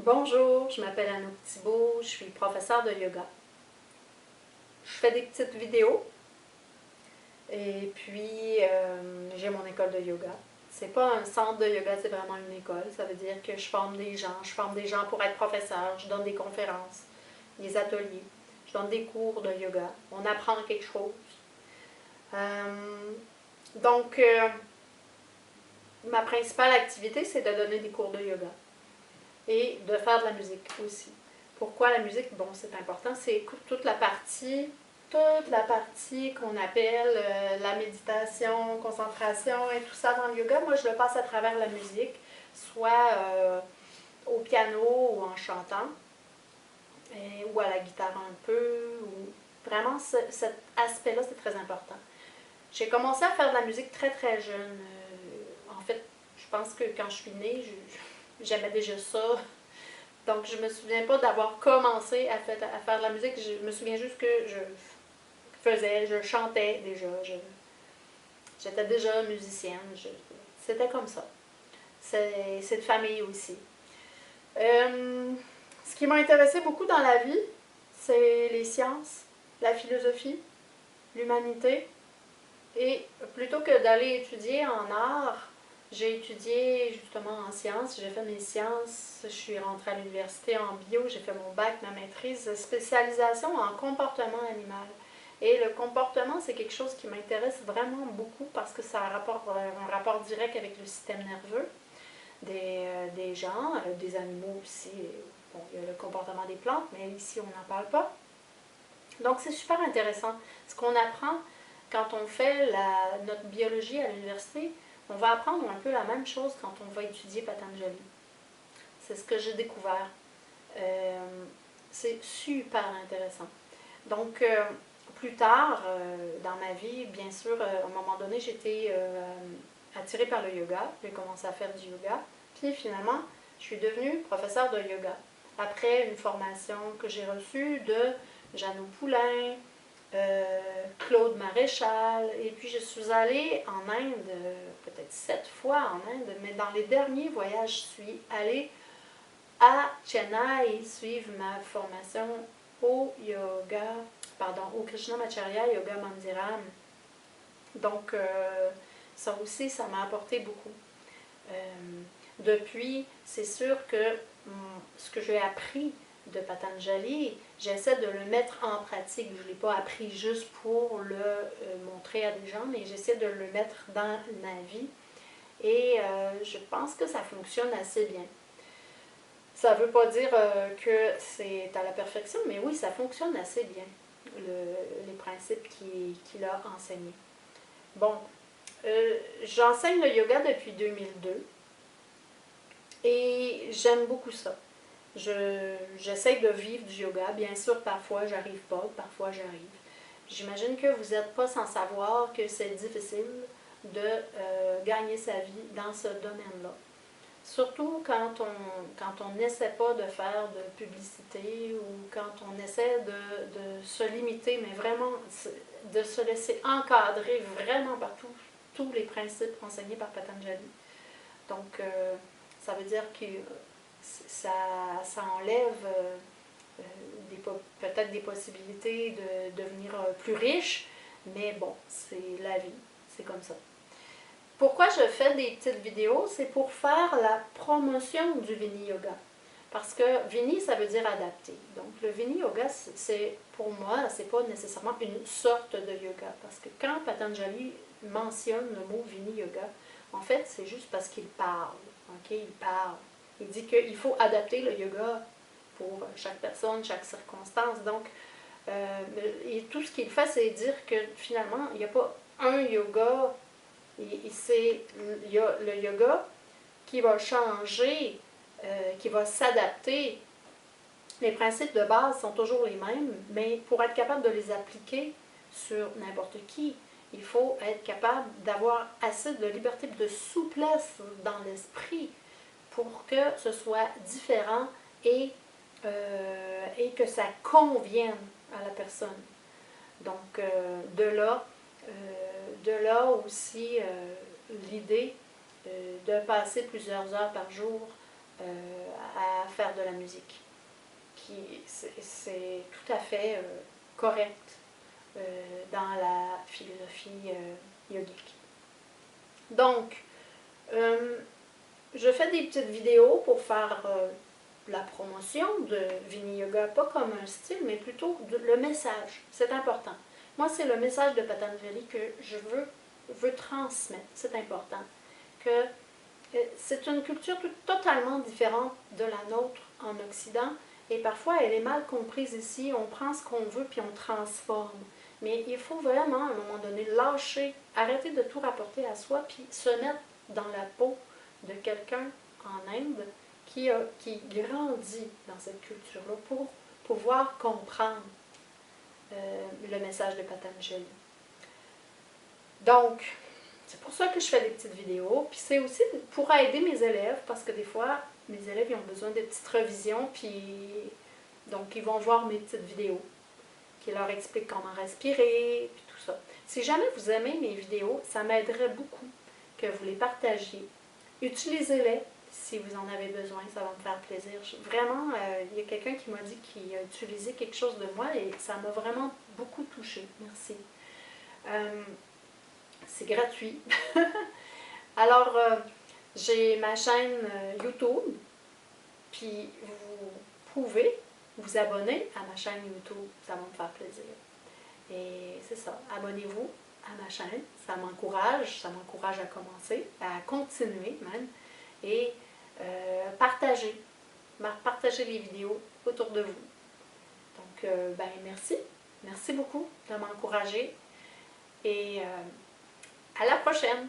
Bonjour, je m'appelle Anouk Thibault, je suis professeure de yoga. Je fais des petites vidéos et puis j'ai mon école de yoga. C'est pas un centre de yoga, c'est vraiment une école. Ça veut dire que je forme des gens pour être professeur, je donne des conférences, des ateliers, je donne des cours de yoga. On apprend quelque chose. Euh, donc, ma principale activité, c'est de donner des cours de yoga et de faire de la musique aussi. Pourquoi la musique? Bon, c'est important. C'est toute la partie qu'on appelle la méditation, concentration et tout ça dans le yoga. Moi, je le passe à travers la musique, soit au piano ou en chantant, ou à la guitare un peu. Vraiment, cet aspect-là, c'est très important. J'ai commencé à faire de la musique très très jeune. En fait, je pense que quand je suis née, j'aimais déjà ça. Donc, je me souviens pas d'avoir commencé à faire de la musique. Je me souviens juste que je chantais déjà. J'étais déjà musicienne. C'était comme ça. C'est de famille aussi. Euh, Ce qui m'a intéressé beaucoup dans la vie, c'est les sciences, la philosophie, l'humanité. Et plutôt que d'aller étudier en art, j'ai étudié justement en sciences, j'ai fait mes sciences, je suis rentrée à l'université en bio, j'ai fait mon bac, ma maîtrise, spécialisation en comportement animal. Et le comportement, c'est quelque chose qui m'intéresse vraiment beaucoup parce que ça a un rapport direct avec le système nerveux des gens, des animaux aussi. Bon, il y a le comportement des plantes, mais ici on n'en parle pas. Donc c'est super intéressant. Ce qu'on apprend quand on fait notre biologie à l'université, on va apprendre un peu la même chose quand on va étudier Patanjali. C'est ce que j'ai découvert. Euh, c'est super intéressant. Donc, plus tard, dans ma vie, bien sûr, à un moment donné, j'étais attirée par le yoga. J'ai commencé à faire du yoga. Puis finalement, je suis devenue professeure de yoga. Après une formation que j'ai reçue de Jeannot Poulain, Claude Maréchal. Et puis, je suis allée en Inde, peut-être 7 fois en Inde, mais dans les derniers voyages, je suis allée à Chennai suivre ma formation au yoga, pardon, au Krishnamacharya Yoga Mandiram. Donc, ça aussi, ça m'a apporté beaucoup. Euh, Depuis, c'est sûr que ce que j'ai appris de Patanjali, j'essaie de le mettre en pratique. Je ne l'ai pas appris juste pour le montrer à des gens, mais j'essaie de le mettre dans ma vie. Et je pense que ça fonctionne assez bien. Ça ne veut pas dire que c'est à la perfection, mais oui, ça fonctionne assez bien, les principes qu'il a enseignés. Bon, j'enseigne le yoga depuis 2002 et j'aime beaucoup ça. J'essaie de vivre du yoga. Bien sûr, parfois, j'arrive pas, parfois, j'arrive. J'imagine que vous n'êtes pas sans savoir que c'est difficile de gagner sa vie dans ce domaine-là. Surtout quand on n'essaie pas de faire de publicité ou quand on essaie de se limiter, mais vraiment de se laisser encadrer vraiment par tous les principes enseignés par Patanjali. Donc, ça veut dire que ça enlève peut-être des possibilités de devenir plus riche, mais bon, c'est la vie, c'est comme ça. Pourquoi je fais des petites vidéos? C'est pour faire la promotion du Vini Yoga. Parce que Vini, ça veut dire adapté. Donc, le Vini Yoga, c'est pour moi, c'est pas nécessairement une sorte de yoga. Parce que quand Patanjali mentionne le mot Vini Yoga, en fait, c'est juste parce qu'il parle. Ok, il parle. Il dit qu'il faut adapter le yoga pour chaque personne, chaque circonstance. Donc, et tout ce qu'il fait, c'est dire que finalement, il n'y a pas un yoga. Il y a le yoga qui va changer, qui va s'adapter. Les principes de base sont toujours les mêmes, mais pour être capable de les appliquer sur n'importe qui, il faut être capable d'avoir assez de liberté, de souplesse dans l'esprit pour que ce soit différent et que ça convienne à la personne. Donc, de là aussi l'idée de passer plusieurs heures par jour à faire faire de la musique. C'est tout à fait correct dans la philosophie yogique. Donc, je fais des petites vidéos pour faire la promotion de Vini Yoga, pas comme un style, mais plutôt le message. C'est important. Moi, c'est le message de Patanjali que je veux transmettre. C'est important. Que c'est une culture totalement différente de la nôtre en Occident. Et parfois, elle est mal comprise ici. On prend ce qu'on veut puis on transforme. Mais il faut vraiment, à un moment donné, lâcher, arrêter de tout rapporter à soi puis se mettre dans la peau de quelqu'un en Inde qui grandit dans cette culture-là pour pouvoir comprendre le message de Patanjali. Donc, c'est pour ça que je fais des petites vidéos. Puis c'est aussi pour aider mes élèves, parce que des fois, mes élèves ils ont besoin de petites revisions, puis donc ils vont voir mes petites vidéos qui leur expliquent comment respirer, puis tout ça. Si jamais vous aimez mes vidéos, ça m'aiderait beaucoup que vous les partagiez. Utilisez-les si vous en avez besoin, ça va me faire plaisir. Vraiment, il y a quelqu'un qui m'a dit qu'il a utilisé quelque chose de moi et ça m'a vraiment beaucoup touchée. Merci. C'est gratuit. Alors, j'ai ma chaîne YouTube, puis vous pouvez vous abonner à ma chaîne YouTube, ça va me faire plaisir. Et c'est ça, abonnez-vous à ma chaîne, ça m'encourage à commencer, à continuer même, et partagez les vidéos autour de vous. Donc, ben merci beaucoup de m'encourager, et à la prochaine!